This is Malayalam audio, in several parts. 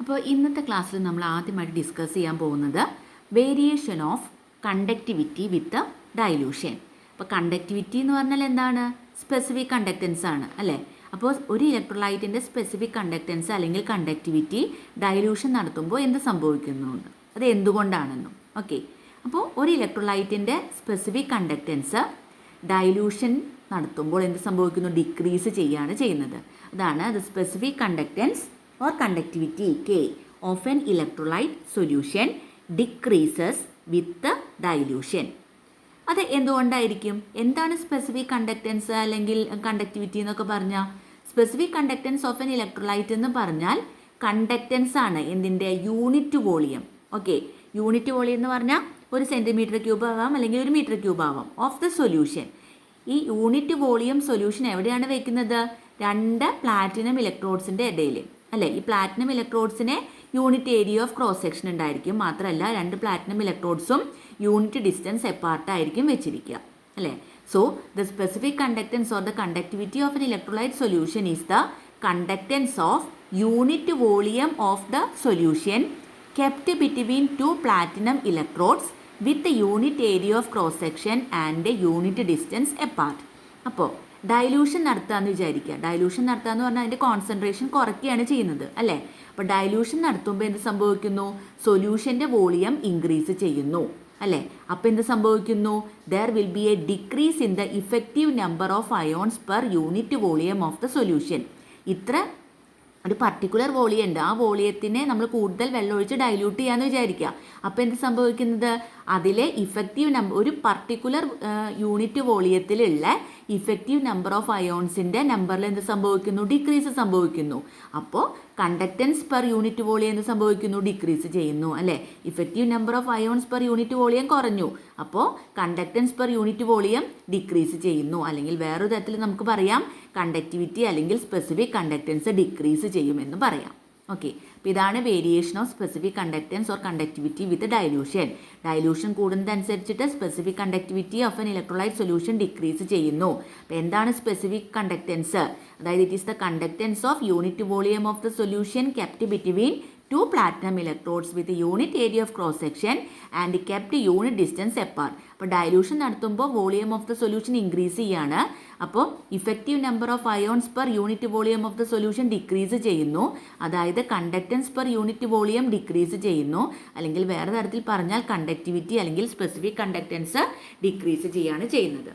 അപ്പോൾ ഇന്നത്തെ ക്ലാസ്സിൽ നമ്മൾ ആദ്യമായിട്ട് ഡിസ്കസ് ചെയ്യാൻ പോകുന്നത് variation of conductivity with dilution. അപ്പോൾ കണ്ടക്ടിവിറ്റി എന്ന് പറഞ്ഞാൽ എന്താണ്? സ്പെസിഫിക് കണ്ടക്റ്റൻസ് ആണ് അല്ലേ? അപ്പോൾ ഒരു ഇലക്ട്രോലൈറ്റിൻ്റെ സ്പെസിഫിക് കണ്ടക്റ്റൻസ് അല്ലെങ്കിൽ കണ്ടക്ടിവിറ്റി ഡൈലൂഷൻ നടത്തുമ്പോൾ എന്ത് സംഭവിക്കുന്നുണ്ട്, അത് എന്തുകൊണ്ടാണെന്നും. ഓക്കെ, അപ്പോൾ ഒരു ഇലക്ട്രോലൈറ്റിൻ്റെ സ്പെസിഫിക് കണ്ടക്റ്റൻസ് ഡൈലൂഷൻ നടത്തുമ്പോൾ എന്ത് സംഭവിക്കുന്നു? ഡിക്രീസ് ചെയ്യുകയാണ് ചെയ്യുന്നത്. അതാണ് the specific conductance or conductivity K of an electrolyte solution decreases with the dilution. അത് എന്തുകൊണ്ടായിരിക്കും? എന്താണ് സ്പെസിഫിക് കണ്ടക്റ്റൻസ് അല്ലെങ്കിൽ കണ്ടക്ടിവിറ്റി എന്നൊക്കെ പറഞ്ഞാൽ? Specific conductance of an electrolyte എന്ന് പറഞ്ഞാൽ കണ്ടക്റ്റൻസ് ആണ് എന്തിൻ്റെ? Unit volume. Okay, unit volume എന്ന് പറഞ്ഞാൽ ഒരു സെൻറ്റിമീറ്റർ ക്യൂബ് ആവാം അല്ലെങ്കിൽ ഒരു മീറ്റർ ക്യൂബ് ആവാം ഓഫ് ദ സൊല്യൂഷൻ. ഈ യൂണിറ്റ് വോളിയം സൊല്യൂഷൻ എവിടെയാണ് വയ്ക്കുന്നത്? രണ്ട് പ്ലാറ്റിനം ഇലക്ട്രോഡ്സിൻ്റെ ഇടയിൽ അല്ലേ? ഈ പ്ലാറ്റിനം ഇലക്ട്രോഡ്സിന് unit area of cross section ഉണ്ടായിരിക്കും. മാത്രമല്ല രണ്ട് പ്ലാറ്റിനം ഇലക്ട്രോഡ്സും യൂണിറ്റ് ഡിസ്റ്റൻസ് എപ്പാർട്ടായിരിക്കും വെച്ചിരിക്കുക അല്ലേ? So the specific conductance or the conductivity of an electrolyte solution is the conductance of unit volume of the solution kept between two platinum electrodes with unit area of cross section and unit distance apart. അപ്പോൾ ഡൈലൂഷൻ നടത്തുകയെന്ന് വിചാരിക്കുക. ഡൈലൂഷൻ നടത്തുക എന്ന് പറഞ്ഞാൽ അതിൻ്റെ കോൺസെൻട്രേഷൻ കുറയ്ക്കുകയാണ് ചെയ്യുന്നത് അല്ലേ? അപ്പോൾ ഡൈലൂഷൻ നടത്തുമ്പോൾ എന്ത് സംഭവിക്കുന്നു? സൊല്യൂഷൻ്റെ വോളിയം ഇൻക്രീസ് ചെയ്യുന്നു അല്ലേ? അപ്പോൾ എന്ത് സംഭവിക്കുന്നു? There will be A decrease in the effective number of ions per unit volume of the solution. ഇത്ര ഒരു പർട്ടിക്കുലർ വോളിയം ഉണ്ട്, ആ വോളിയത്തിനെ നമ്മൾ കൂടുതൽ വെള്ളം ഒഴിച്ച് ഡൈല്യൂട്ട് ചെയ്യാമെന്ന് വിചാരിക്കുക. അപ്പോൾ എന്ത് സംഭവിക്കുന്നത്? അതിലെ ഇഫക്റ്റീവ് നമ്പർ, ഒരു പർട്ടിക്കുലർ യൂണിറ്റ് വോളിയത്തിലുള്ള ഇഫക്റ്റീവ് നമ്പർ ഓഫ് അയോൺസിൻ്റെ നമ്പറിൽ എന്ത് സംഭവിക്കുന്നു? ഡിക്രീസ് സംഭവിക്കുന്നു. അപ്പോൾ കണ്ടക്റ്റൻസ് പെർ യൂണിറ്റ് വോളിയം എന്ത് സംഭവിക്കുന്നു? ഡിക്രീസ് ചെയ്യുന്നു അല്ലേ? Effective number of ions per unit volume കുറഞ്ഞു, അപ്പോൾ conductance per unit volume decrease ചെയ്യുന്നു. അല്ലെങ്കിൽ വേറൊരു തരത്തിൽ നമുക്ക് പറയാം കണ്ടക്ടിവിറ്റി അല്ലെങ്കിൽ സ്പെസിഫിക് കണ്ടക്റ്റൻസ് ഡിക്രീസ് ചെയ്യുമെന്ന് പറയാം. ഓക്കെ, അപ്പോൾ ഇതാണ് variation of specific conductance or conductivity with dilution. Dilution കൂടുന്നതനുസരിച്ചിട്ട് specific conductivity of an electrolyte solution decrease ചെയ്യുന്നു. അപ്പോൾ എന്താണ് സ്പെസിഫിക് കണ്ടക്റ്റൻസ്? അതായത് it is the conductance of unit volume of the solution kept between two platinum electrodes with unit area of cross section and kept unit distance apart. അപ്പോൾ ഡൈലൂഷൻ നടത്തുമ്പോൾ volume of the solution increase ചെയ്യാണ്. അപ്പോൾ effective number of ions per unit volume of the solution decrease ചെയ്യുന്നു. അതായത് conductance per unit volume decrease ചെയ്യുന്നു. അല്ലെങ്കിൽ വേറെ തരത്തിൽ പറഞ്ഞാൽ കണ്ടക്ടിവിറ്റി അല്ലെങ്കിൽ സ്പെസിഫിക് കണ്ടക്റ്റൻസ് ഡിക്രീസ് ചെയ്യാണ് ചെയ്യുന്നത്.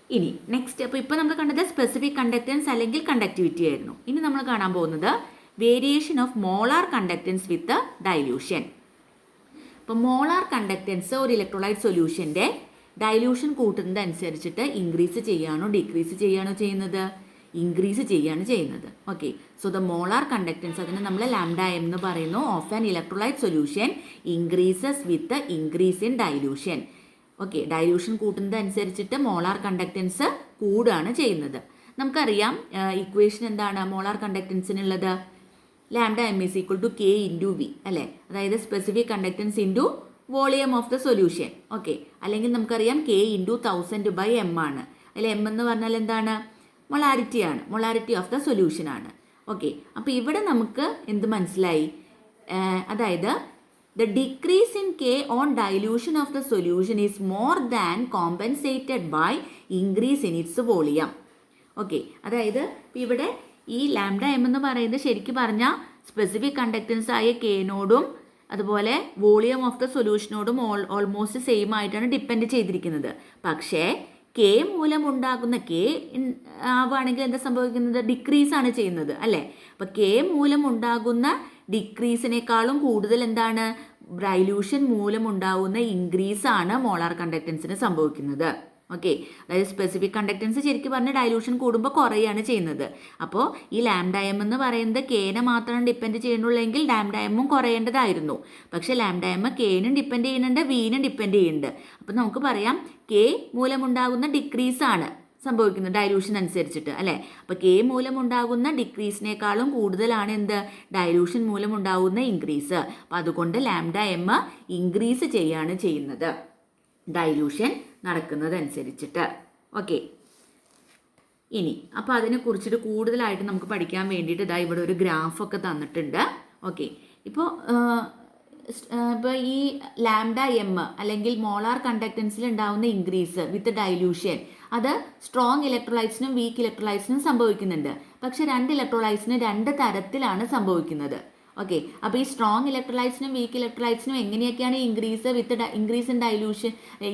ഇനി നെക്സ്റ്റ്, അപ്പോൾ ഇപ്പോൾ നമ്മൾ കണ്ടത് സ്പെസിഫിക് കണ്ടക്റ്റൻസ് അല്ലെങ്കിൽ കണ്ടക്ടിവിറ്റി ആയിരുന്നു. ഇനി നമ്മൾ കാണാൻ പോകുന്നത് variation of molar conductance with dilution. ഇപ്പോൾ മോളാർ കണ്ടക്റ്റൻസ് ഒരു ഇലക്ട്രോലൈറ്റ് സൊല്യൂഷൻ്റെ ഡൈലൂഷൻ കൂട്ടുന്നതനുസരിച്ചിട്ട് ഇൻക്രീസ് ചെയ്യുകയാണോ ഡിക്രീസ് ചെയ്യുകയാണോ ചെയ്യുന്നത്? ഇൻക്രീസ് ചെയ്യുകയാണ് ചെയ്യുന്നത്. Okay, so the molar conductance, അതിന് നമ്മൾ ലാംഡ എം എന്ന് പറയുന്നു, of an electrolyte solution increases with increase in dilution. Okay, dilution കൂട്ടുന്നതനുസരിച്ചിട്ട് മോളാർ കണ്ടക്റ്റൻസ് കൂടുകയാണ് ചെയ്യുന്നത്. നമുക്കറിയാം ഇക്വേഷൻ എന്താണ് മോളാർ കണ്ടക്റ്റൻസിനുള്ളത്? Lambda M is equal to K into V അല്ലേ? അതായത് specific conductance into volume of the solution. Okay, അല്ലെങ്കിൽ നമുക്കറിയാം കെ ഇൻറ്റു 1000 ബൈ എം ആണ്. അതിൽ എം എന്ന് പറഞ്ഞാൽ എന്താണ്? മൊളാരിറ്റി ആണ്, മൊളാരിറ്റി ഓഫ് ദ സൊല്യൂഷൻ ആണ്. ഓക്കെ, അപ്പോൾ ഇവിടെ നമുക്ക് എന്ത് മനസ്സിലായി? അതായത് the decrease in k on dilution of the solution is more than compensated by increase in its volume. Okay, അതായത് ഇവിടെ ഈ ലാംഡ എം എന്ന് പറയുന്നത് ശരിക്കും പറഞ്ഞാൽ സ്പെസിഫിക് കണ്ടക്റ്റൻസ് ആയ കെനോടും അതുപോലെ വോളിയം ഓഫ് ദ സൊല്യൂഷനോടും ഓൾമോസ്റ്റ് സെയിം ആയിട്ടാണ് ഡിപ്പെൻഡ് ചെയ്തിരിക്കുന്നത്. പക്ഷേ കെ മൂലം ഉണ്ടാകുന്ന കെ ആവുകയാണെങ്കിൽ എന്താ സംഭവിക്കുന്നത്? ഡിക്രീസ് ആണ് ചെയ്യുന്നത് അല്ലേ? അപ്പോൾ കെ മൂലം ഉണ്ടാകുന്ന ഡിക്രീസിനേക്കാളും കൂടുതൽ എന്താണ്? ഡൈലൂഷൻ മൂലം ഉണ്ടാകുന്ന ഇൻക്രീസ് ആണ് മോളാർ കണ്ടക്റ്റൻസിന് സംഭവിക്കുന്നത്. ഓക്കെ, അതായത് സ്പെസിഫിക് കണ്ടക്റ്റൻസ് ശരിക്കും പറഞ്ഞാൽ ഡൈലൂഷൻ കൂടുമ്പോൾ കുറയാണ് ചെയ്യുന്നത്. അപ്പോൾ ഈ ലാംഡ എം എന്ന് പറയുന്നത് കെനെ മാത്രമാണ് ഡിപ്പെൻഡ് ചെയ്യുന്നുള്ളെങ്കിൽ ലാംഡ എമ്മും കുറയേണ്ടതായിരുന്നു. പക്ഷേ ലാംഡ എം കെനും ഡിപ്പെൻഡ് ചെയ്യുന്നുണ്ട്, വിനും ഡിപ്പെൻഡ് ചെയ്യുന്നുണ്ട്. അപ്പോൾ നമുക്ക് പറയാം കെ മൂലമുണ്ടാകുന്ന ഡിക്രീസാണ് സംഭവിക്കുന്നത് ഡൈലൂഷൻ അനുസരിച്ചിട്ട് അല്ലേ? അപ്പോൾ കെ മൂലമുണ്ടാകുന്ന ഡിക്രീസിനേക്കാളും കൂടുതലാണ് എന്ത്? ഡൈലൂഷൻ മൂലമുണ്ടാകുന്ന ഇൻക്രീസ്. അപ്പോൾ അതുകൊണ്ട് ലാംഡ എം ഇൻക്രീസ് ചെയ്യാണ് ചെയ്യുന്നത് ഡൈലൂഷൻ നടക്കുന്നതനുസരിച്ചിട്ട്. ഓക്കെ, ഇനി അപ്പോൾ അതിനെക്കുറിച്ചിട്ട് കൂടുതലായിട്ട് നമുക്ക് പഠിക്കാൻ വേണ്ടിയിട്ട് ഇതാ ഇവിടെ ഒരു ഗ്രാഫൊക്കെ തന്നിട്ടുണ്ട്. ഓക്കെ. ഇപ്പോൾ ഈ ലാംഡ എം അല്ലെങ്കിൽ മോളാർ കണ്ടക്റ്റൻസിൽ ഉണ്ടാവുന്ന ഇൻക്രീസ് വിത്ത് ഡൈല്യൂഷൻ അത് സ്ട്രോങ് ഇലക്ട്രോലൈറ്റ്സിനും വീക്ക് ഇലക്ട്രോലൈറ്റ്സിനും സംഭവിക്കുന്നുണ്ട്. പക്ഷെ രണ്ട് ഇലക്ട്രോലൈറ്റ്സിന് രണ്ട് തരത്തിലാണ് സംഭവിക്കുന്നത്. ഓക്കെ. അപ്പോൾ ഈ സ്ട്രോങ് ഇലക്ട്രോലൈറ്റ്സിനും വീക്ക് ഇലക്ട്രോലൈറ്റ്സിനും എങ്ങനെയൊക്കെയാണ്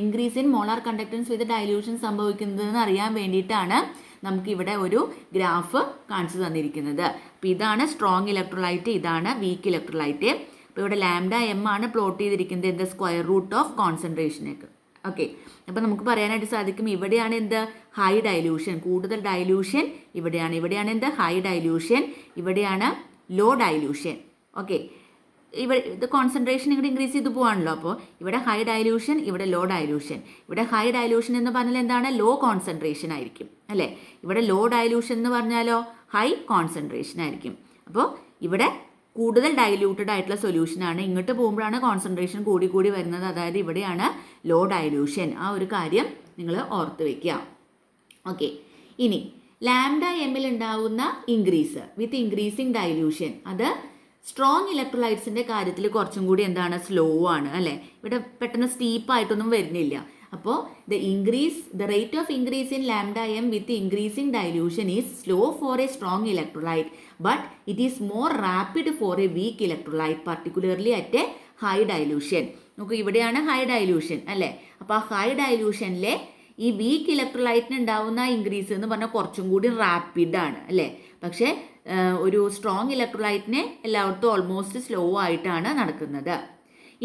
increase in molar conductance with dilution സംഭവിക്കുന്നതെന്ന് അറിയാൻ വേണ്ടിയിട്ടാണ് നമുക്കിവിടെ ഒരു ഗ്രാഫ് കാണിച്ചു തന്നിരിക്കുന്നത്. അപ്പോൾ ഇതാണ് സ്ട്രോങ് ഇലക്ട്രോലൈറ്റ്, ഇതാണ് വീക്ക് ഇലക്ട്രോലൈറ്റ്. അപ്പോൾ ഇവിടെ ലാംഡ എം ആണ് പ്ലോട്ട് ചെയ്തിരിക്കുന്നത് എന്ത് സ്ക്വയർ റൂട്ട് ഓഫ് കോൺസെൻട്രേഷനൊക്കെ. ഓക്കെ. അപ്പോൾ നമുക്ക് പറയാനായിട്ട് സാധിക്കും ഇവിടെയാണ് എന്ത് ഹൈ ഡൈല്യൂഷൻ, കൂടുതൽ ഡൈല്യൂഷൻ ഇവിടെയാണ് എന്ത് ഹൈ ഡൈല്യൂഷൻ, ഇവിടെയാണ് ലോ ഡൈല്യൂഷൻ. ഓക്കെ. ഇത് കോൺസെൻട്രേഷൻ ഇങ്ങോട്ട് ഇൻക്രീസ് ചെയ്ത് പോവാണല്ലോ. അപ്പോൾ ഇവിടെ ഹൈ ഡൈല്യൂഷൻ, ഇവിടെ ലോ ഡൈല്യൂഷൻ. ഇവിടെ ഹൈ ഡൈല്യൂഷൻ എന്ന് പറഞ്ഞാൽ എന്താണ് ലോ കോൺസെൻട്രേഷൻ ആയിരിക്കും അല്ലേ. ഇവിടെ ലോ ഡൈല്യൂഷൻ എന്ന് പറഞ്ഞാലോ ഹൈ കോൺസെൻട്രേഷൻ ആയിരിക്കും. അപ്പോൾ ഇവിടെ കൂടുതൽ ഡൈല്യൂട്ടഡ് ആയിട്ടുള്ള സൊല്യൂഷനാണ്, ഇങ്ങോട്ട് പോകുമ്പോഴാണ് കോൺസെൻട്രേഷൻ കൂടി വരുന്നത്. അതായത് ഇവിടെയാണ് ലോ ഡൈല്യൂഷൻ. ആ ഒരു കാര്യം നിങ്ങൾ ഓർത്ത് വയ്ക്കുക. ഓക്കെ. ഇനി ലാംഡ എമ്മിൽ ഉണ്ടാവുന്ന ഇൻക്രീസ് വിത്ത് ഇൻക്രീസിങ് ഡൈല്യൂഷൻ അത് സ്ട്രോങ് ഇലക്ട്രോലൈറ്റ്സിൻ്റെ കാര്യത്തിൽ കുറച്ചും കൂടി എന്താണ് സ്ലോ ആണ് അല്ലേ. ഇവിടെ പെട്ടെന്ന് സ്റ്റീപ്പായിട്ടൊന്നും വരുന്നില്ല. അപ്പോൾ the rate of increase in lambda m with increasing dilution is slow for a strong electrolyte, but it is more rapid for a weak electrolyte, particularly at a high dilution. നോക്കൂ, ഇവിടെയാണ് ഹൈ ഡൈല്യൂഷൻ അല്ലേ. അപ്പോൾ ആ ഹൈ ഡൈല്യൂഷനിലെ ഈ വീക്ക് ഇലക്ട്രോലൈറ്റിന് ഉണ്ടാവുന്ന ഇൻക്രീസ് എന്ന് പറഞ്ഞാൽ കുറച്ചും കൂടി റാപ്പിഡാണ് അല്ലേ. പക്ഷേ ഒരു സ്ട്രോങ് ഇലക്ട്രോലൈറ്റിനെ എല്ലായിടത്തും ഓൾമോസ്റ്റ് സ്ലോ ആയിട്ടാണ് നടക്കുന്നത്.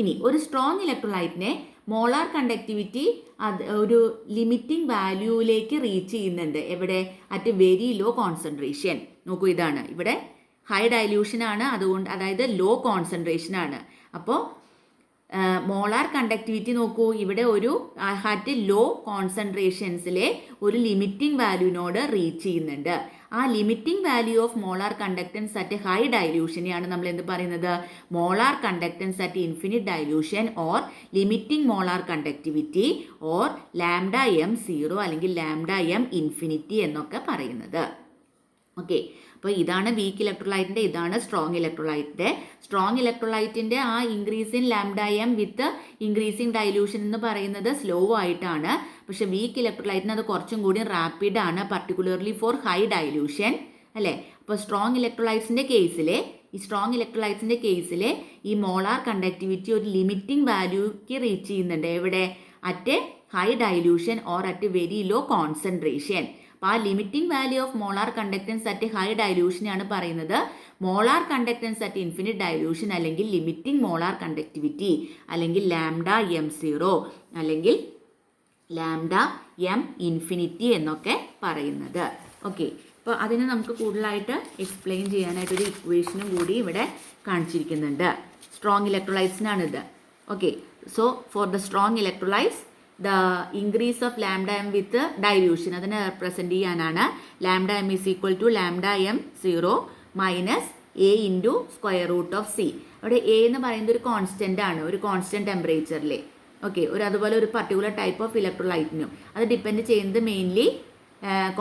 ഇനി ഒരു സ്ട്രോങ് ഇലക്ട്രോലൈറ്റിനെ മോളാർ കണ്ടക്ടിവിറ്റി അത് ഒരു ലിമിറ്റിംഗ് വാല്യൂവിലേക്ക് റീച്ച് ചെയ്യുന്നുണ്ട്. എവിടെ അറ്റ് വെരി ലോ കോൺസെൻട്രേഷൻ. നോക്കൂ, ഇതാണ് ഇവിടെ ഹൈ ഡൈല്യൂഷൻ ആണ്, അതുകൊണ്ട് അതായത് ലോ കോൺസെൻട്രേഷൻ ആണ്. അപ്പോൾ മോളാർ കണ്ടക്ടിവിറ്റി നോക്കൂ, ഇവിടെ ഒരു അറ്റ് ലോ കോൺസെൻട്രേഷൻസിലെ ഒരു ലിമിറ്റിംഗ് വാല്യൂവിനോട് റീച്ച് ചെയ്യുന്നുണ്ട്. ആ limiting value of molar conductance at high ഡൈല്യൂഷനെയാണ് നമ്മൾ എന്ത് പറയുന്നത് molar conductance at infinite dilution or limiting molar conductivity or lambda M 0 അല്ലെങ്കിൽ ലാംഡ എം ഇൻഫിനിറ്റി എന്നൊക്കെ പറയുന്നത്. ഓക്കെ. അപ്പോൾ ഇതാണ് വീക്ക് ഇലക്ട്രോലൈറ്റിൻ്റെ, ഇതാണ് സ്ട്രോങ് ഇലക്ട്രോലൈറ്റിൻ്റെ. സ്ട്രോങ് ഇലക്ട്രോലൈറ്റിൻ്റെ ആ increase in lambda M with increasing dilution എന്ന് പറയുന്നത് സ്ലോ ആയിട്ടാണ്. പക്ഷേ വീക്ക് ഇലക്ട്രോലൈറ്റിന് അത് കുറച്ചും കൂടി റാപ്പിഡാണ്, പർട്ടിക്കുലർലി ഫോർ ഹൈ ഡൈല്യൂഷൻ അല്ലേ. അപ്പോൾ സ്ട്രോങ് ഇലക്ട്രോലൈറ്റ്സിൻ്റെ കേസിൽ ഈ മോളാർ കണ്ടക്ടിവിറ്റി ഒരു ലിമിറ്റിംഗ് വാല്യൂക്ക് റീച്ച് ചെയ്യുന്നുണ്ട്. എവിടെ at high dilution or at very low concentration. അപ്പോൾ ആ limiting value of molar conductance at high ഡൈല്യൂഷനാണ് പറയുന്നത് molar conductance at infinite dilution അല്ലെങ്കിൽ ലിമിറ്റിംഗ് മോളാർ കണ്ടക്ടിവിറ്റി അല്ലെങ്കിൽ ലാംഡ എം 0 അല്ലെങ്കിൽ ലാംഡ എം ഇൻഫിനിറ്റി എന്നൊക്കെ പറയുന്നത്. ഓക്കെ. അപ്പോൾ അതിന് നമുക്ക് കൂടുതലായിട്ട് എക്സ്പ്ലെയിൻ ചെയ്യാനായിട്ടൊരു ഇക്വേഷനും കൂടി ഇവിടെ കാണിച്ചിരിക്കുന്നുണ്ട്. സ്ട്രോങ് ഇലക്ട്രോലൈറ്റ്സിനാണിത്. Okay. So for the strong electrolytes the increase of lambda m with dilution അതിനെ റെപ്രസെൻറ്റ് ചെയ്യാനാണ് lambda M is equal to lambda M 0 minus A into square root of C. അവിടെ എ എന്ന് പറയുന്നത് ഒരു കോൺസ്റ്റൻ്റ് ആണ്, ഒരു കോൺസ്റ്റൻറ്റ് ടെമ്പറേച്ചറിൽ. ഓക്കെ. അതുപോലെ ഒരു പർട്ടിക്കുലർ ടൈപ്പ് ഓഫ് ഇലക്ട്രോലൈറ്റിനും അത് ഡിപ്പെൻഡ് ചെയ്യുന്നത് മെയിൻലി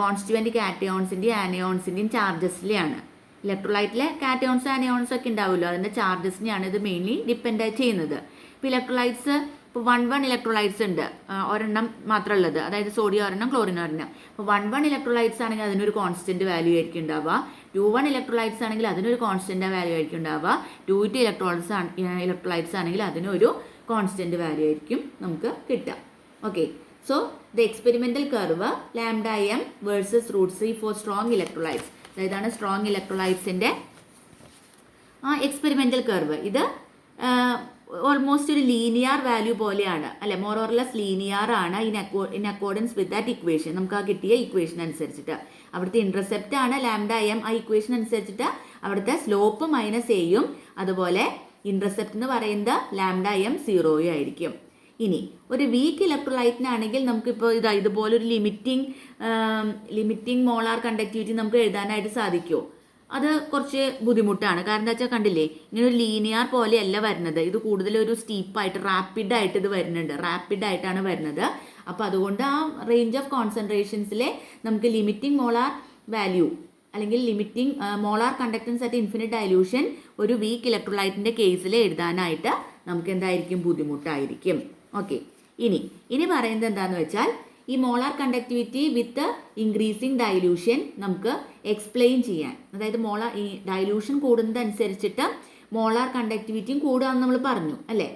കോൺസ്റ്റുവൻറ്റ് കാറ്റയോൺസിൻ്റെയും ആനയോൺസിൻ്റെയും ചാർജസിലെയാണ്. ഇലക്ട്രോലൈറ്റിലെ കാറ്റയോൺസ് ആനയോൺസ് ഒക്കെ ഉണ്ടാവുമല്ലോ, അതിൻ്റെ ചാർജസിനെയാണ് ഇത് മെയിൻലി ഡിപ്പെൻഡ് ചെയ്യുന്നത്. ഇപ്പോൾ ഇലക്ട്രോലൈറ്റ്സ് ഇപ്പോൾ 1 ഇലക്ട്രോലൈറ്റ്സ് ഉണ്ട്, ഒരെണ്ണം മാത്രമുള്ളത്, അതായത് സോഡിയം ഒരെണ്ണം ക്ലോറിൻ ഒരെണ്ണം. അപ്പോൾ 1 ഇലക്ട്രോലൈറ്റ്സ് ആണെങ്കിൽ അതിനൊരു കോൺസ്റ്റൻറ്റ് വാല്യൂ ആയിരിക്കും ഉണ്ടാവുക. 2 ഇലക്ട്രോലൈറ്റ്സ് ആണെങ്കിൽ അതിനൊരു കോൺസ്റ്റൻറ്റ് വാല്യൂ ആയിരിക്കും ഉണ്ടാവുക. 2 ഇലക്ട്രോലൈറ്റ്സ് ആണെങ്കിൽ അതിനൊരു കോൺസ്റ്റൻറ്റ് വാല്യൂ ആയിരിക്കും നമുക്ക് കിട്ടുക. Okay. So the experimental curve lambda M versus root C for strong electrolytes. അതായതാണ് സ്ട്രോങ് ഇലക്ട്രോലൈറ്റ്സിൻ്റെ എക്സ്പെരിമെൻ്റൽ കർവ്. ഇത് ഓൾമോസ്റ്റ് ഒരു ലീനിയർ വാല്യൂ പോലെയാണ് അല്ലെ, മോർ ഓർ ലെസ് ലീനിയർ ആണ് in accordance with that equation. നമുക്ക് ആ കിട്ടിയ ഇക്വേഷൻ അനുസരിച്ചിട്ട് അവിടുത്തെ ഇൻ്റർസെപ്റ്റ് ആണ് ലാംഡ എം. ആ ഇക്വേഷൻ അനുസരിച്ചിട്ട് അവിടുത്തെ സ്ലോപ്പ് മൈനസ് എയും അതുപോലെ ഇൻ്റർസെപ്റ്റ് എന്ന് പറയുന്നത് ലാംഡ എം 0 ആയിരിക്കും. ഇനി ഒരു വീക്ക് ഇലക്ട്രോലൈറ്റിനാണെങ്കിൽ നമുക്കിപ്പോൾ ഇതുപോലൊരു ലിമിറ്റിംഗ് മോളാർ കണ്ടക്ടിവിറ്റി നമുക്ക് എഴുതാനായിട്ട് സാധിക്കുമോ? അത് കുറച്ച് ബുദ്ധിമുട്ടാണ്. കാരണം എന്താ വെച്ചാൽ കണ്ടില്ലേ, ഇങ്ങനെ ഒരു ലീനിയർ പോലെയല്ല വരുന്നത്, ഇത് കൂടുതലൊരു സ്റ്റീപ്പായിട്ട് റാപ്പിഡായിട്ട് ഇത് വരുന്നുണ്ട്, റാപ്പിഡായിട്ടാണ് വരുന്നത്. അപ്പോൾ അതുകൊണ്ട് ആ റേഞ്ച് ഓഫ് കോൺസെൻട്രേഷൻസിലെ നമുക്ക് ലിമിറ്റിംഗ് മോളാർ വാല്യൂ അല്ലെങ്കിൽ limiting molar conductance at infinite dilution ഒരു വീക്ക് ഇലക്ട്രോലൈറ്റിൻ്റെ കേസിൽ എഴുതാനായിട്ട് നമുക്ക് എന്തായിരിക്കും ബുദ്ധിമുട്ടായിരിക്കും. ഓക്കെ, ഇനി പറയുന്നത് എന്താണെന്ന് വെച്ചാൽ ഈ മോളാർ കണ്ടക്ടിവിറ്റി വിത്ത് ഇൻക്രീസിങ് ഡൈല്യൂഷൻ നമുക്ക് എക്സ്പ്ലെയിൻ ചെയ്യാൻ, അതായത് ഈ ഡൈല്യൂഷൻ കൂടുന്നതനുസരിച്ചിട്ട് മോളാർ കണ്ടക്ടിവിറ്റിയും കൂടുകയെന്ന് നമ്മൾ പറഞ്ഞു അല്ലേ,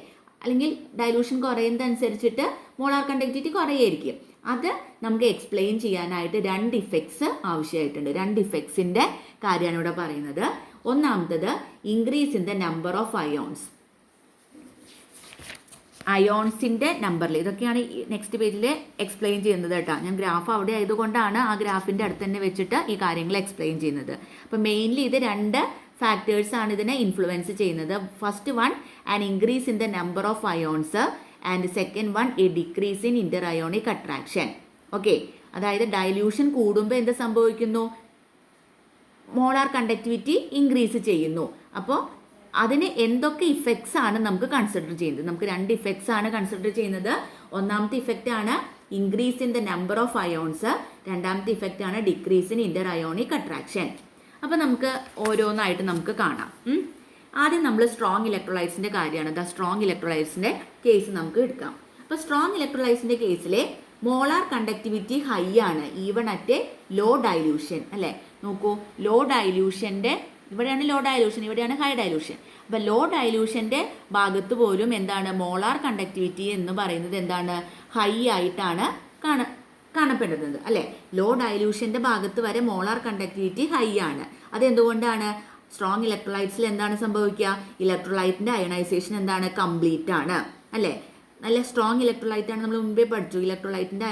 അല്ലെങ്കിൽ ഡൈല്യൂഷൻ കുറയുന്നതനുസരിച്ചിട്ട് മോളാർ കണ്ടക്ടിവിറ്റി കുറയായിരിക്കും. അത് നമുക്ക് എക്സ്പ്ലെയിൻ ചെയ്യാനായിട്ട് 2 ഇഫക്ട്സ് ആവശ്യമായിട്ടുണ്ട്. 2 ഇഫക്ട്സിൻ്റെ കാര്യമാണ് ഇവിടെ പറയുന്നത്. ഒന്നാമത്തത് increase in the number of അയോൺസിൻ്റെ നമ്പറിൽ, ഇതൊക്കെയാണ് നെക്സ്റ്റ് പേജിൽ എക്സ്പ്ലെയിൻ ചെയ്യുന്നത് കേട്ടോ. ഞാൻ ഗ്രാഫ് അവിടെ ആയതുകൊണ്ടാണ് ആ ഗ്രാഫിൻ്റെ അടുത്ത് തന്നെ വെച്ചിട്ട് ഈ കാര്യങ്ങൾ എക്സ്പ്ലെയിൻ ചെയ്യുന്നത്. അപ്പോൾ മെയിൻലി ഇത് 2 ഫാക്ടേഴ്സാണ് ഇതിനെ ഇൻഫ്ലുവൻസ് ചെയ്യുന്നത്. First one an increase in the number of ions and second one A decrease in Inter ionic attraction. Okay, അതായത് ഡൈല്യൂഷൻ കൂടുമ്പോൾ എന്ത് സംഭവിക്കുന്നു? മോളാർ കണ്ടക്ടിവിറ്റി ഇൻക്രീസ് ചെയ്യുന്നു. അപ്പോൾ അതിന് എന്തൊക്കെ ഇഫക്ട്സ് ആണ് നമുക്ക് കൺസിഡർ ചെയ്യുന്നത്? നമുക്ക് 2 ഇഫക്ട്സ് ആണ് കൺസിഡർ ചെയ്യുന്നത്. ഒന്നാമത്തെ ഇഫക്റ്റ് ആണ് increase in the number of ions, രണ്ടാമത്തെ ഇഫക്റ്റ് ആണ് decrease in Inter ionic attraction. അപ്പോൾ നമുക്ക് ഓരോന്നായിട്ട് നമുക്ക് കാണാം. ആദ്യം നമ്മൾ സ്ട്രോങ് ഇലക്ട്രോലൈറ്റ്സിൻ്റെ കാര്യമാണ്. സ്ട്രോങ് ഇലക്ട്രോലൈറ്റ്സിൻ്റെ കേസ് നമുക്ക് എടുക്കാം. അപ്പോൾ സ്ട്രോങ് ഇലക്ട്രോലൈറ്റ്സിൻ്റെ കേസിലെ മോളാർ കണ്ടക്ടിവിറ്റി ഹൈ ആണ് even at a low dilution അല്ലേ. നോക്കൂ, ലോ ഡൈല്യൂഷൻ്റെ ഇവിടെയാണ് ലോ ഡൈല്യൂഷൻ, ഇവിടെയാണ് ഹൈ ഡൈല്യൂഷൻ. അപ്പോൾ ലോ ഡൈല്യൂഷൻ്റെ ഭാഗത്ത് പോലും എന്താണ് മോളാർ കണ്ടക്ടിവിറ്റി എന്ന് പറയുന്നത് എന്താണ് ഹൈ ആയിട്ടാണ് കാണപ്പെടുന്നത് അല്ലേ. ലോ ഡൈല്യൂഷൻ്റെ ഭാഗത്ത് വരെ മോളാർ കണ്ടക്ടിവിറ്റി ഹൈ ആണ്. അതെന്തുകൊണ്ടാണ്? സ്ട്രോങ് ഇലക്ട്രോലൈറ്റ്സിൽ എന്താണ് സംഭവിക്കുക? ഇലക്ട്രോലൈറ്റിൻ്റെ അയണൈസേഷൻ എന്താണ്? കംപ്ലീറ്റ് ആണ് അല്ലേ. നല്ല സ്ട്രോങ് ഇലക്ട്രോലൈറ്റ് ആണ്, നമ്മൾ മുമ്പേ പഠിച്ചു. ഇലക്ട്രോലൈറ്റിൻ്റെ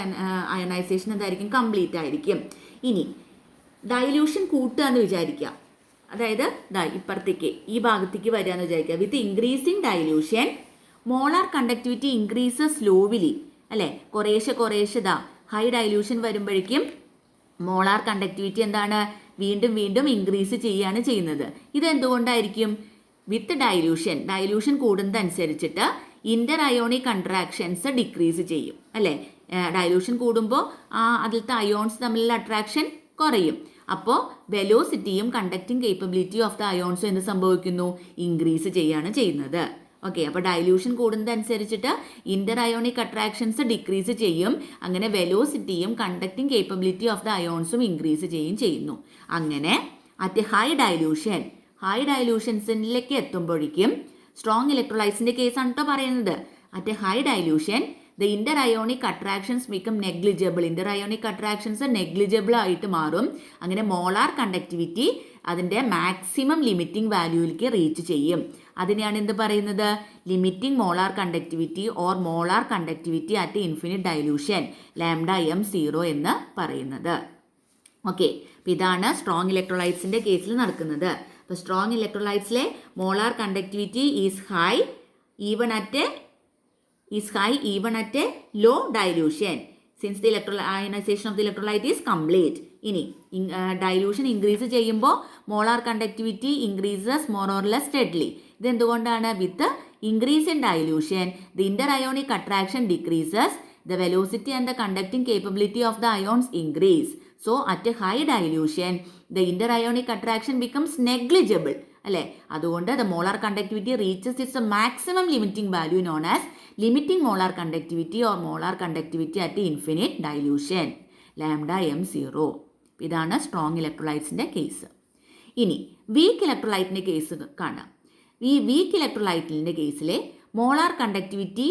അയണൈസേഷൻ എന്തായിരിക്കും? കംപ്ലീറ്റ് ആയിരിക്കും. ഇനി ഡൈല്യൂഷൻ കൂട്ടുക എന്ന് വിചാരിക്കുക, അതായത് ഇപ്പുറത്തേക്ക് ഈ ഭാഗത്തേക്ക് വരിക എന്ന് വിചാരിക്കുക. With increasing dilution molar conductivity increases slowly അല്ലേ. കുറേശ്ശെ ഹൈ ഡൈല്യൂഷൻ വരുമ്പോഴേക്കും മോളാർ കണ്ടക്ടിവിറ്റി എന്താണ്? വീണ്ടും ഇൻക്രീസ് ചെയ്യുകയാണ് ചെയ്യുന്നത്. ഇതെന്തുകൊണ്ടായിരിക്കും? വിത്ത് ഡൈല്യൂഷൻ കൂടുന്നതനുസരിച്ചിട്ട് ഇന്റർ അയോണിക് കൺട്രാക്ഷൻസ് ഡിക്രീസ് ചെയ്യും അല്ലേ. ഡൈല്യൂഷൻ കൂടുമ്പോൾ അതിലത്തെ അയോൺസ് തമ്മിലുള്ള അട്രാക്ഷൻ കുറയും. അപ്പോൾ വെലോസിറ്റിയും കണ്ടക്റ്റിംഗ് കേപ്പബിലിറ്റി ഓഫ് ദ അയോൺസും എന്ത് സംഭവിക്കുന്നു? ഇൻക്രീസ് ചെയ്യുകയാണ് ചെയ്യുന്നത്. ഓക്കെ, അപ്പോൾ ഡൈല്യൂഷൻ കൂടുന്നതനുസരിച്ചിട്ട് ഇന്റർ അയോണിക് അട്രാക്ഷൻസ് ഡിക്രീസ് ചെയ്യും. അങ്ങനെ വെലോസിറ്റിയും കണ്ടക്റ്റിംഗ് കേപ്പബിലിറ്റി ഓഫ് ദ അയോൺസും ഇൻക്രീസ് ചെയ്യുന്നു. അങ്ങനെ അറ്റ് ഹൈ ഡൈല്യൂഷൻസിലേക്ക് എത്തുമ്പോഴേക്കും സ്ട്രോങ് ഇലക്ട്രോലൈറ്റ്സിൻ്റെ കേസാണ് കേട്ടോ പറയുന്നത്. At high dilution the inter ionic attractions become negligible. Inter ionic attractions negligible ആയിട്ട് മാറും. അങ്ങനെ മോളാർ കണ്ടക്ടിവിറ്റി അതിൻ്റെ മാക്സിമം ലിമിറ്റിംഗ് വാല്യൂവിലേക്ക് റീച്ച് ചെയ്യും. അതിനെയാണ് എന്ത് പറയുന്നത്? Limiting molar conductivity or molar conductivity at infinite dilution λm0 എന്ന് പറയുന്നത്. ഓക്കെ, അപ്പോൾ ഇതാണ് സ്ട്രോങ് ഇലക്ട്രോലൈറ്റ്സിൻ്റെ കേസിൽ നടക്കുന്നത്. അപ്പോൾ സ്ട്രോങ് ഇലക്ട്രോലൈറ്റ്സിലെ molar conductivity is high even at a low dilution since the ionisation of the electrolyte is complete. ഇനി ഡൈല്യൂഷൻ ഇൻക്രീസ് ചെയ്യുമ്പോൾ molar conductivity increases more or less steadily. ഇതെന്തുകൊണ്ടാണ്? With increase in dilution the inter ionic attraction decreases, the velocity and the conducting capability of the ions increase. So at high dilution the inter ionic attraction becomes negligible അല്ലേ. അതുകൊണ്ട് the molar conductivity reaches its maximum limiting value known as limiting molar conductivity or molar conductivity at infinite dilution λm0. ഇതാണ് സ്ട്രോങ് ഇലക്ട്രോലൈറ്റ്സിൻ്റെ കേസ്. ഇനി വീക്ക് ഇലക്ട്രോലൈറ്റിൻ്റെ കേസ് കാണാം. ഈ വീക്ക് ഇലക്ട്രോലൈറ്റിൻ്റെ കേസിലെ മോളാർ കണ്ടക്ടിവിറ്റി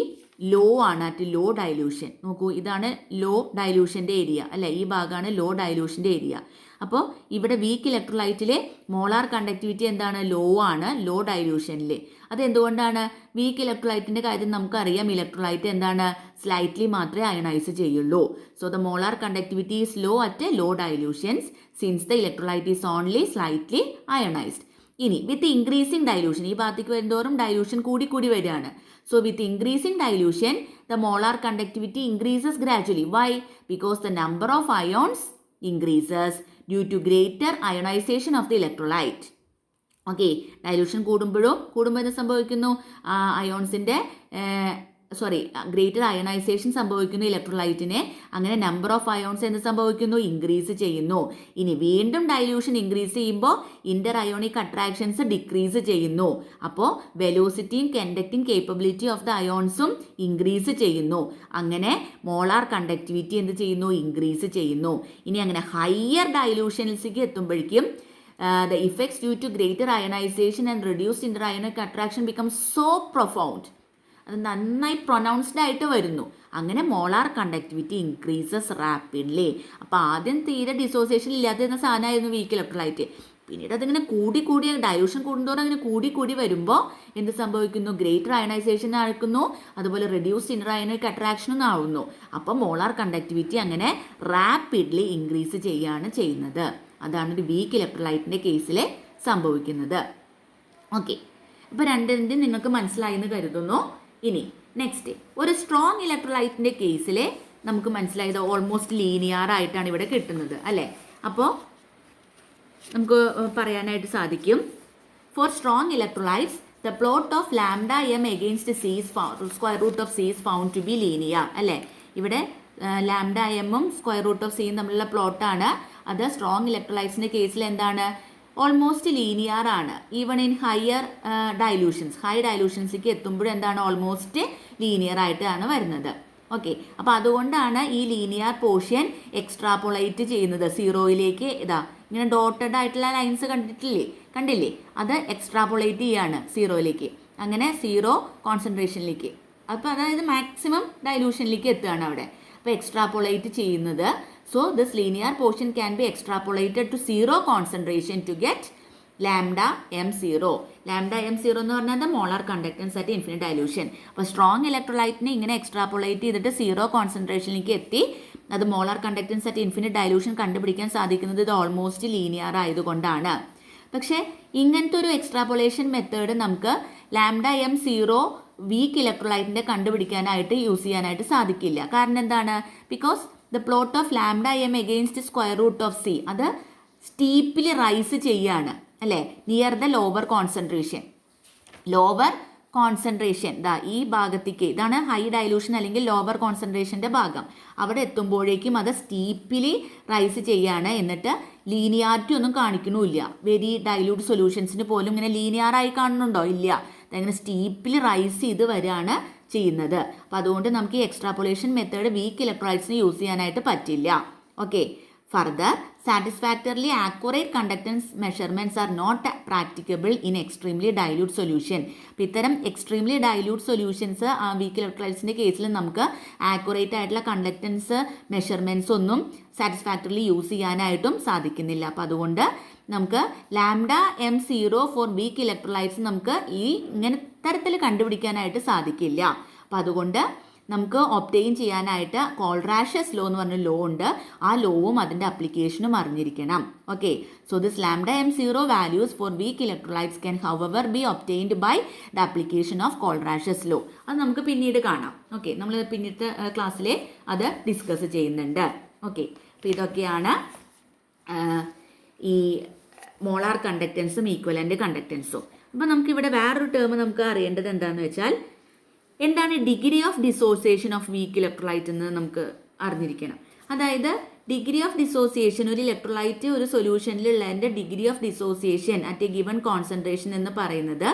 ലോ ആണ് അറ്റ് ലോ ഡൈല്യൂഷൻ. നോക്കൂ, ഇതാണ് ലോ ഡൈല്യൂഷൻ്റെ ഏരിയ അല്ലേ. ഈ ഭാഗമാണ് ലോ ഡൈല്യൂഷൻ്റെ ഏരിയ. അപ്പോൾ ഇവിടെ വീക്ക് ഇലക്ട്രോലൈറ്റിലെ മോളാർ കണ്ടക്ടിവിറ്റി എന്താണ്? ലോ ആണ് ലോ ഡൈല്യൂഷനിൽ. അതെന്തുകൊണ്ടാണ്? വീക്ക് ഇലക്ട്രോലൈറ്റിൻ്റെ കാര്യം നമുക്കറിയാം. ഇലക്ട്രോലൈറ്റ് എന്താണ്? സ്ലൈറ്റ്ലി മാത്രമേ അയണൈസ് ചെയ്യുള്ളൂ. So the molar conductivity is low at low dilutions since the electrolyte is only slightly ionised. ഇനി വിത്ത് ഇൻക്രീസിങ് ഡൈല്യൂഷൻ, ഈ ഭാഗത്തേക്ക് വരുന്നതോറും ഡൈല്യൂഷൻ കൂടി വരികയാണ്. So with increasing dilution, the molar conductivity increases gradually. Why? Because the number of ions increases due to greater ionization of the electrolyte. Okay, dilution കൂടുമ്പോൾ എന്ത് സംഭവിക്കുന്നു? അയോൺസിൻ്റെ ഗ്രേറ്റർ അയണൈസേഷൻ സംഭവിക്കുന്നു ഇലക്ട്രോലൈറ്റിനെ, അങ്ങനെ നമ്പർ ഓഫ് അയോൺസ് എന്ത് സംഭവിക്കുന്നു, ഇൻക്രീസ് ചെയ്യുന്നു. ഇനി വീണ്ടും ഡൈല്യൂഷൻ ഇൻക്രീസ് ചെയ്യുമ്പോൾ ഇന്റർ അയോണിക് അട്രാക്ഷൻസ് ഡിക്രീസ് ചെയ്യുന്നു. അപ്പോൾ വെലോസിറ്റിയും കണ്ടക്റ്റിംഗ് കേപ്പബിലിറ്റി ഓഫ് ദ അയോൺസും ഇൻക്രീസ് ചെയ്യുന്നു. അങ്ങനെ മോളാർ കണ്ടക്ടിവിറ്റി എന്ത് ചെയ്യുന്നു, ഇൻക്രീസ് ചെയ്യുന്നു. ഇനി അങ്ങനെ ഹയർ ഡൈല്യൂഷൻസിലേക്ക് എത്തുമ്പോഴേക്കും the effects due to greater ionization and reduced interionic attraction become so profound. അത് നന്നായി പ്രൊനൗൺസ്ഡ് ആയിട്ട് വരുന്നു. അങ്ങനെ മോളാർ കണ്ടക്ടിവിറ്റി ഇൻക്രീസസ് റാപ്പിഡ്ലി. അപ്പോൾ ആദ്യം തീരെ ഡിസോസിയേഷൻ ഇല്ലാതിരുന്ന സാധനമായിരുന്നു വീക്ക് ഇലക്ട്രോലൈറ്റ്. പിന്നീട് അതിങ്ങനെ കൂടി ഡൈലൂഷൻ കൂടുന്തോറും അങ്ങനെ കൂടി വരുമ്പോൾ എന്ത് സംഭവിക്കുന്നു, ഗ്രേറ്റർ അയണൈസേഷൻ ആക്കുന്നു, അതുപോലെ റെഡ്യൂസ്ഡ് ഇന്നർ അയോണിക് അട്രാക്ഷനും ആവുന്നു. അപ്പോൾ മോളാർ കണ്ടക്ടിവിറ്റി അങ്ങനെ റാപ്പിഡ്ലി ഇൻക്രീസ് ചെയ്യുകയാണ് ചെയ്യുന്നത്. അതാണ് ഒരു വീക്ക് ഇലക്ട്രോലൈറ്റിൻ്റെ കേസിൽ സംഭവിക്കുന്നത്. ഓക്കെ, അപ്പോൾ രണ്ടിൻ്റെയും നിങ്ങൾക്ക് മനസ്സിലായി എന്ന് കരുതുന്നു. ഇനി നെക്സ്റ്റ് ഒരു സ്ട്രോങ് ഇലക്ട്രോലൈറ്റിൻ്റെ കേസിൽ നമുക്ക് മനസ്സിലായത് ഓൾമോസ്റ്റ് ലീനിയർ ആയിട്ടാണ് ഇവിടെ കിട്ടുന്നത് അല്ലേ. അപ്പോൾ നമുക്ക് പറയാനായിട്ട് സാധിക്കും, for strong electrolytes the plot of lambda m against c square root of c is found to be linear അല്ലേ. ഇവിടെ ലാംഡ എമ്മും സ്ക്വയർ റൂട്ട് ഓഫ് സിയും തമ്മിലുള്ള പ്ലോട്ടാണ്. അത് സ്ട്രോങ് ഇലക്ട്രോലൈറ്റ്സിൻ്റെ കേസിൽ എന്താണ്, ഓൾമോസ്റ്റ് ലീനിയർ ആണ്. ഈവൺ ഇൻ ഹൈ ഡൈലൂഷൻസിലേക്ക് എത്തുമ്പോഴും എന്താണ്, ഓൾമോസ്റ്റ് ലീനിയർ ആയിട്ടാണ് വരുന്നത്. ഓക്കെ, അപ്പോൾ അതുകൊണ്ടാണ് ഈ ലീനിയർ പോർഷൻ എക്സ്ട്രാപോളേറ്റ് ചെയ്യുന്നത് സീറോയിലേക്ക്. ഇങ്ങനെ ഡോട്ടഡ് ആയിട്ടുള്ള ലൈൻസ് കണ്ടില്ലേ, അത് എക്സ്ട്രാപോളേറ്റ് ചെയ്യാണ് സീറോയിലേക്ക്, അങ്ങനെ സീറോ കോൺസെൻട്രേഷനിലേക്ക്. അപ്പോൾ അതായത് മാക്സിമം ഡൈലൂഷനിലേക്ക് എത്തുകയാണ് അവിടെ. അപ്പോൾ എക്സ്ട്രാപോളേറ്റ് ചെയ്യുന്നത്, so this linear portion can be extrapolated to zero concentration to get lambda M zero. Lambda M zero എന്ന് പറഞ്ഞാൽ molar conductance at infinite dilution. അപ്പോൾ സ്ട്രോങ് ഇലക്ട്രോലൈറ്റിനെ ഇങ്ങനെ എക്സ്ട്രാപോളേറ്റ് ചെയ്തിട്ട് സീറോ കോൺസെൻട്രേഷനിലേക്ക് എത്തി അത് molar conductance at infinite dilution കണ്ടുപിടിക്കാൻ സാധിക്കുന്നത് ഇത് ഓൾമോസ്റ്റ് ലീനിയർ ആയതുകൊണ്ടാണ്. പക്ഷേ ഇങ്ങനത്തെ ഒരു എക്സ്ട്രാപോളേഷൻ മെത്തേഡ് നമുക്ക് ലാംഡ എം സീറോ വീക്ക് ഇലക്ട്രോലൈറ്റിൻ്റെ കണ്ടുപിടിക്കാനായിട്ട് യൂസ് ചെയ്യാനായിട്ട് സാധിക്കില്ല. കാരണം എന്താണ്, because the plot of lambda m against square root of c അത് സ്റ്റീപ്പിൽ റൈസ് ചെയ്യാണ് അല്ലേ, നിയർ ദ ലോവർ കോൺസെൻട്രേഷൻ. ഈ ഭാഗത്തേക്ക്, ഇതാണ് ഹൈ ഡൈലൂഷൻ അല്ലെങ്കിൽ ലോവർ കോൺസെൻട്രേഷൻ്റെ ഭാഗം. അവിടെ എത്തുമ്പോഴേക്കും അത് സ്റ്റീപ്പിലി റൈസ് ചെയ്യാണ്. എന്നിട്ട് ലീനിയാരിറ്റി ഒന്നും കാണിക്കണമില്ല. വെരി ഡൈലൂട്ട് സൊല്യൂഷൻസിന് പോലും ഇങ്ങനെ ലീനിയറായി കാണുന്നുണ്ടോ, ഇല്ല. അതങ്ങനെ സ്റ്റീപ്പിൽ റൈസ് ചെയ്ത് വരികയാണ് ചെയ്യുന്നത്. അപ്പോൾ അതുകൊണ്ട് നമുക്ക് ഈ എക്സ്ട്രാപോളേഷൻ മെത്തേഡ് വീക്ക് ഇലക്ട്രോലൈറ്റ്സിന് യൂസ് ചെയ്യാനായിട്ട് പറ്റില്ല. Okay, further satisfactorily accurate conductance measurements are not practicable in extremely dilute solution. അപ്പോൾ ഇത്തരം എക്സ്ട്രീംലി ഡൈല്യൂട്ട് സൊല്യൂഷൻസ് വീക്ക് ഇലക്ട്രോലൈറ്റ്സിൻ്റെ കേസിൽ നമുക്ക് ആക്യുറേറ്റ് ആയിട്ടുള്ള കണ്ടക്ടൻസ് മെഷർമെൻറ്റ്സ് ഒന്നും സാറ്റിസ്ഫാക്ടറിലി യൂസ് ചെയ്യാനായിട്ടും സാധിക്കുന്നില്ല. അപ്പോൾ അതുകൊണ്ട് നമുക്ക് lambda M zero for weak electrolytes നമുക്ക് ഈ ഇങ്ങനെ തരത്തിൽ കണ്ടുപിടിക്കാനായിട്ട് സാധിക്കില്ല. അപ്പോൾ അതുകൊണ്ട് നമുക്ക് ഒബ്റ്റെയിൻ ചെയ്യാനായിട്ട് കോൾറാഷസ് ലോ എന്ന് പറഞ്ഞ ലോ ഉണ്ട്. ആ ലോവും അതിൻ്റെ അപ്ലിക്കേഷനും അറിഞ്ഞിരിക്കണം. Okay, so this lambda M zero values for weak electrolytes can however be obtained by the application of Kohlrausch's law. അത് നമുക്ക് പിന്നീട് കാണാം. ഓക്കെ, നമ്മൾ പിന്നീട് ക്ലാസ്സിൽ അത് ഡിസ്കസ് ചെയ്യുന്നുണ്ട്. ഓക്കെ, അപ്പോൾ ഇതൊക്കെയാണ് ഈ മോളാർ കണ്ടക്റ്റൻസും ഈക്വലൻ്റ് കണ്ടക്റ്റൻസും. അപ്പോൾ നമുക്കിവിടെ വേറൊരു ടേം നമുക്ക് അറിയേണ്ടത് എന്താണെന്ന് വെച്ചാൽ, എന്താണ് degree of dissociation of weak electrolyte എന്ന് നമുക്ക് അറിഞ്ഞിരിക്കണം. അതായത് ഡിഗ്രി ഓഫ് ഡിസോസിയേഷൻ, ഒരു ഇലക്ട്രോലൈറ്റ് ഒരു സൊല്യൂഷനിലുള്ളതിൻ്റെ degree of dissociation at a given concentration എന്ന് പറയുന്നത്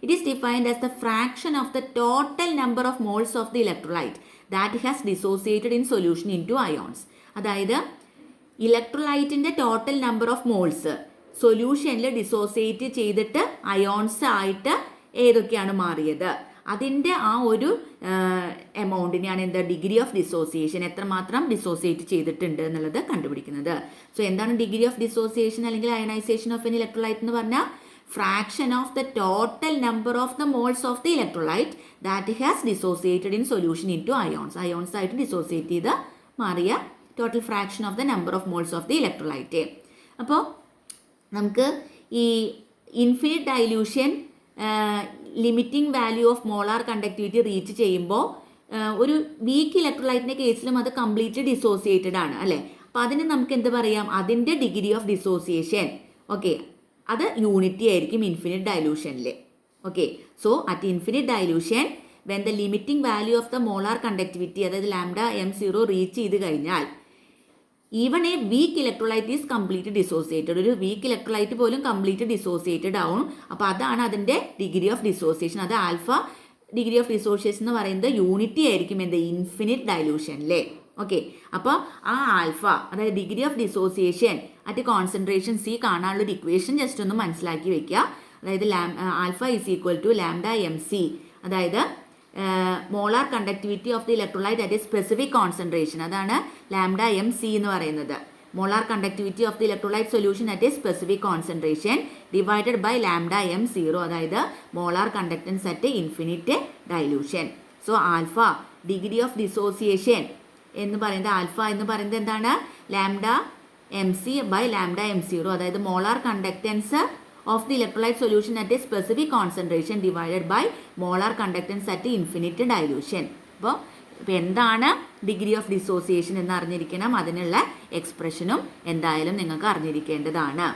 it is defined as the fraction of the total number of moles of the electrolyte that has dissociated in solution into ions. അതായത് ഇലക്ട്രോലൈറ്റിൻ്റെ ടോട്ടൽ നമ്പർ ഓഫ് മോൾസ് സൊല്യൂഷനിൽ ഡിസോസിയേറ്റ് ചെയ്തിട്ട് അയോൺസ് ആയിട്ട് ഏതൊക്കെയാണ് മാറിയത്, അതിൻ്റെ ആ ഒരു എമൗണ്ടിനെയാണ് എന്താ ഡിഗ്രി ഓഫ് ഡിസോസിയേഷൻ, എത്രമാത്രം ഡിസോസിയേറ്റ് ചെയ്തിട്ടുണ്ട് എന്നുള്ളത് കണ്ടുപിടിക്കുന്നത്. സോ എന്താണ് ഡിഗ്രി ഓഫ് ഡിസോസിയേഷൻ അല്ലെങ്കിൽ അയണൈസേഷൻ ഓഫ് എൻ ഇലക്ട്രോലൈറ്റ് എന്ന് പറഞ്ഞാൽ fraction of the total number of the moles of the electrolyte that has dissociated in solution into ions. Ions ആയിട്ട് ഡിസോസിയേറ്റ് ചെയ്ത് മാറിയ total fraction of the number of moles of the electrolyte. അപ്പോൾ നമുക്ക് ഈ infinite dilution limiting value of molar conductivity reach ചെയ്യുമ്പോൾ ഒരു വീക്ക് ഇലക്ട്രോലൈറ്റിൻ്റെ കേസിലും അത് കംപ്ലീറ്റ്ലി ഡിസോസിയേറ്റഡ് ആണ് അല്ലേ. അപ്പോൾ അതിന് നമുക്ക് എന്ത് പറയാം, അതിൻ്റെ ഡിഗ്രി ഓഫ് ഡിസോസിയേഷൻ ഓക്കെ അത് യൂണിറ്റി ആയിരിക്കും ഇൻഫിനിറ്റ് ഡൈലൂഷനിൽ. Okay, so at infinite dilution when the limiting value of the molar conductivity അതായത് ലാംഡ എം സീറോ റീച്ച് ചെയ്ത് കഴിഞ്ഞാൽ even a weak electrolyte is complete dissociated, ഒരു വീക്ക് ഇലക്ട്രോലൈറ്റ് പോലും കംപ്ലീറ്റ് ഡിസോസിയേറ്റഡ് ആവും. അപ്പോൾ അതാണ് അതിൻ്റെ ഡിഗ്രി ഓഫ് ഡിസോസിയേഷൻ. അത് ആൽഫ ഡിഗ്രി ഓഫ് ഡിസോസിയേഷൻ എന്ന് പറയുന്നത് യൂണിറ്റി ആയിരിക്കും എന്ത് ഇൻഫിനിറ്റ് ഡൈലൂഷനിലെ. ഓക്കെ, അപ്പോൾ ആ ആൽഫ അതായത് degree of dissociation at concentration C കാണാനുള്ളൊരു ഇക്വേഷൻ ജസ്റ്റ് ഒന്ന് മനസ്സിലാക്കി വെക്കുക. അതായത് alpha is equal to lambda M C, അതായത് molar conductivity of the electrolyte at a specific concentration, അതാണ് ലാംഡ എം സി എന്ന് പറയുന്നത്. Molar conductivity of the electrolyte solution at a specific concentration divided by lambda M zero, അതായത് molar conductance at infinite dilution. So alpha degree of dissociation എന്ന് പറയുന്നത് ആൽഫ എന്ന് പറയുന്നത് എന്താണ്, lambda M C by lambda M zero, അതായത് molar conductance of the electrolyte solution at a specific concentration divided by molar conductance at infinite dilution. അപ്പോൾ എന്താണ് ഡിഗ്രി ഓഫ് ഡിസോസിയേഷൻ എന്ന് അറിഞ്ഞിരിക്കണം, അതിനുള്ള എക്സ്പ്രഷനും എന്തായാലും നിങ്ങൾക്ക് അറിഞ്ഞിരിക്കേണ്ടതാണ്.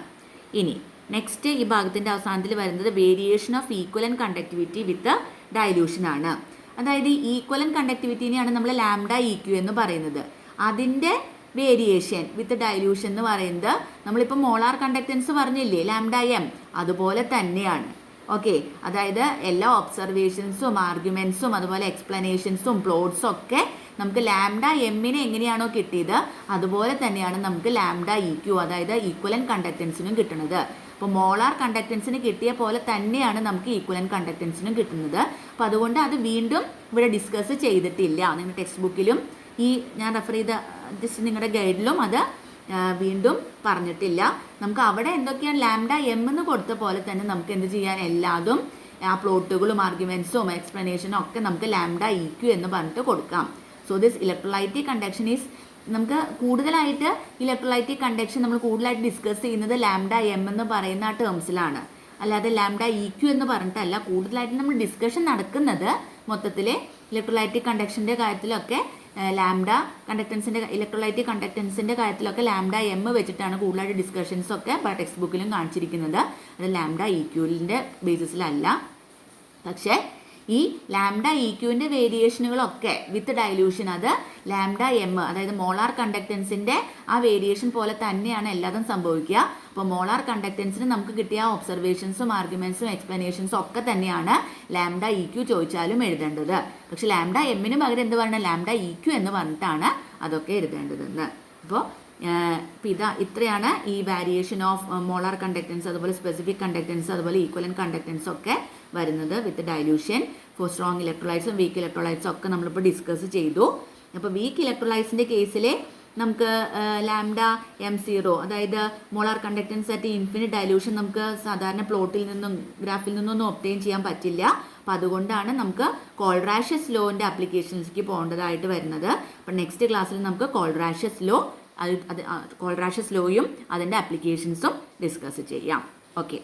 ഇനി നെക്സ്റ്റ് ഈ ഭാഗത്തിൻ്റെ അവസാനത്തിൽ വരുന്നത് variation of ഈക്വലൻ conductivity with dilution ആണ്. അതായത് ഈക്വലൻ കണ്ടക്ടിവിറ്റിനെയാണ് നമ്മൾ ലാംഡ ഇ ക്യു എന്ന് പറയുന്നത്. അതിൻ്റെ വേരിയേഷൻ വിത്ത് ഡൈലൂഷൻ എന്ന് പറയുന്നത് നമ്മളിപ്പോൾ മോളാർ കണ്ടക്ടൻസ് പറഞ്ഞില്ലേ ലാംഡ എം, അതുപോലെ തന്നെയാണ്. ഓക്കെ, അതായത് എല്ലാ ഒബ്സർവേഷൻസും ആർഗ്യുമെൻസും അതുപോലെ എക്സ്പ്ലനേഷൻസും പ്ലോട്ട്സും ഒക്കെ നമുക്ക് ലാംഡ എമ്മിനെ എങ്ങനെയാണോ കിട്ടിയത് അതുപോലെ തന്നെയാണ് നമുക്ക് ലാംഡ ഇ ക്യു അതായത് ഈക്വലൻ കണ്ടക്ടൻസിനും കിട്ടുന്നത്. അപ്പോൾ മോളാർ കണ്ടക്ടൻസിന് കിട്ടിയ പോലെ തന്നെയാണ് നമുക്ക് ഈക്വലൻ കണ്ടക്ടൻസിനും കിട്ടുന്നത്. അപ്പോൾ അതുകൊണ്ട് അത് വീണ്ടും ഇവിടെ ഡിസ്കസ് ചെയ്തിട്ടില്ല. നിങ്ങളുടെ ടെക്സ്റ്റ് ബുക്കിലും ഈ ഞാൻ റെഫർ ചെയ്ത ജസ്റ്റ് നിങ്ങളുടെ ഗൈഡിലും അത് വീണ്ടും പറഞ്ഞിട്ടില്ല. നമുക്ക് അവിടെ എന്തൊക്കെയാണ് ലാംഡ എം എന്ന് കൊടുത്ത പോലെ തന്നെ നമുക്ക് എന്ത് ചെയ്യാൻ എല്ലാതും ആ പ്ലോട്ടുകളും ആർഗ്യുമെൻസും എക്സ്പ്ലനേഷനും ഒക്കെ നമുക്ക് ലാംഡ ഇ ക്യു എന്ന് പറഞ്ഞിട്ട് കൊടുക്കാം. So this electrolytic conduction is നമുക്ക് കൂടുതലായിട്ട് ഇലക്ട്രോലൈറ്റിക് കണ്ടക്ഷൻ നമ്മൾ കൂടുതലായിട്ട് ഡിസ്കസ് ചെയ്യുന്നത് ലാംഡ എം എന്ന് പറയുന്ന ആ ടേംസിലാണ്, അല്ലാതെ ലാംഡ ഇ ക്യു എന്ന് പറഞ്ഞിട്ടല്ല. കൂടുതലായിട്ട് നമ്മൾ ഡിസ്കഷൻ നടക്കുന്നത് മൊത്തത്തിൽ ഇലക്ട്രോലൈറ്റിക് കണ്ടക്ഷൻ്റെ കാര്യത്തിലൊക്കെ ലാംഡ കണ്ടക്ടൻസിൻ്റെ ഇലക്ട്രോലൈറ്റിക് കണ്ടക്ടൻസിൻ്റെ കാര്യത്തിലൊക്കെ ലാംഡ എം വെച്ചിട്ടാണ് കൂടുതലായിട്ട് ഡിസ്കഷൻസൊക്കെ ടെക്സ്റ്റ് ബുക്കിലും കാണിച്ചിരിക്കുന്നത്. അത് ലാംഡ ഇ ക്യൂവിൻ്റെ ബേസിസിലല്ല. പക്ഷേ ഈ ലാംഡ ഇ ക്യൂവിൻ്റെ വേരിയേഷനുകളൊക്കെ വിത്ത് ഡൈലൂഷൻ അത് ലാംഡ എം അതായത് മോളാർ കണ്ടക്ടൻസിൻ്റെ ആ വേരിയേഷൻ പോലെ തന്നെയാണ് എല്ലാതും സംഭവിക്കുക. അപ്പോൾ മോളാർ കണ്ടക്ടൻസിന് നമുക്ക് കിട്ടിയ ഒബ്സർവേഷൻസും ആർഗ്യുമെൻസും എക്സ്പ്ലനേഷൻസും ഒക്കെ തന്നെയാണ് ലാംഡ ഇ ക്യു ചോദിച്ചാലും എഴുതേണ്ടത്. പക്ഷെ ലാംഡ എമ്മിന് പകരം എന്ത് പറയണം, ലാംഡ ഇ ക്യു എന്ന് പറഞ്ഞിട്ടാണ് അതൊക്കെ എഴുതേണ്ടതെന്ന്. അപ്പോൾ ഇത്രയാണ് ഈ വാരിയേഷൻ ഓഫ് മോളാർ കണ്ടക്ടൻസ് അതുപോലെ സ്പെസിഫിക് കണ്ടക്ടൻസ് അതുപോലെ ഈക്വലൻ കണ്ടക്ടൻസ് ഒക്കെ വരുന്നത് വിത്ത് ഡൈലൂഷൻ ഫോർ സ്ട്രോങ് ഇലക്ട്രോലൈറ്റ്സും വീക്ക് ഇലക്ട്രോലൈറ്റ്സും ഒക്കെ നമ്മളിപ്പോൾ ഡിസ്കസ് ചെയ്തു. അപ്പോൾ വീക്ക് ഇലക്ട്രോലൈറ്റ്സിൻ്റെ കേസിൽ നമുക്ക് ലാംഡ എം സീറോ അതായത് molar conductance at infinite dilution നമുക്ക് സാധാരണ പ്ലോട്ടിൽ നിന്നും ഗ്രാഫിൽ നിന്നൊന്നും ഒബ്റ്റെയിൻ ചെയ്യാൻ പറ്റില്ല. അപ്പോൾ അതുകൊണ്ടാണ് നമുക്ക് കോൾറാഷ്യസ് ലോൻ്റെ ആപ്ലിക്കേഷൻസിലേക്ക് പോകേണ്ടതായിട്ട് വരുന്നത്. അപ്പോൾ നെക്സ്റ്റ് ക്ലാസ്സിൽ നമുക്ക് കോൾറാഷ്യസ് ലോ കോൾറാഷ്യസ് ലോയും അതിൻ്റെ ആപ്ലിക്കേഷൻസും ഡിസ്കസ് ചെയ്യാം. ഓക്കെ.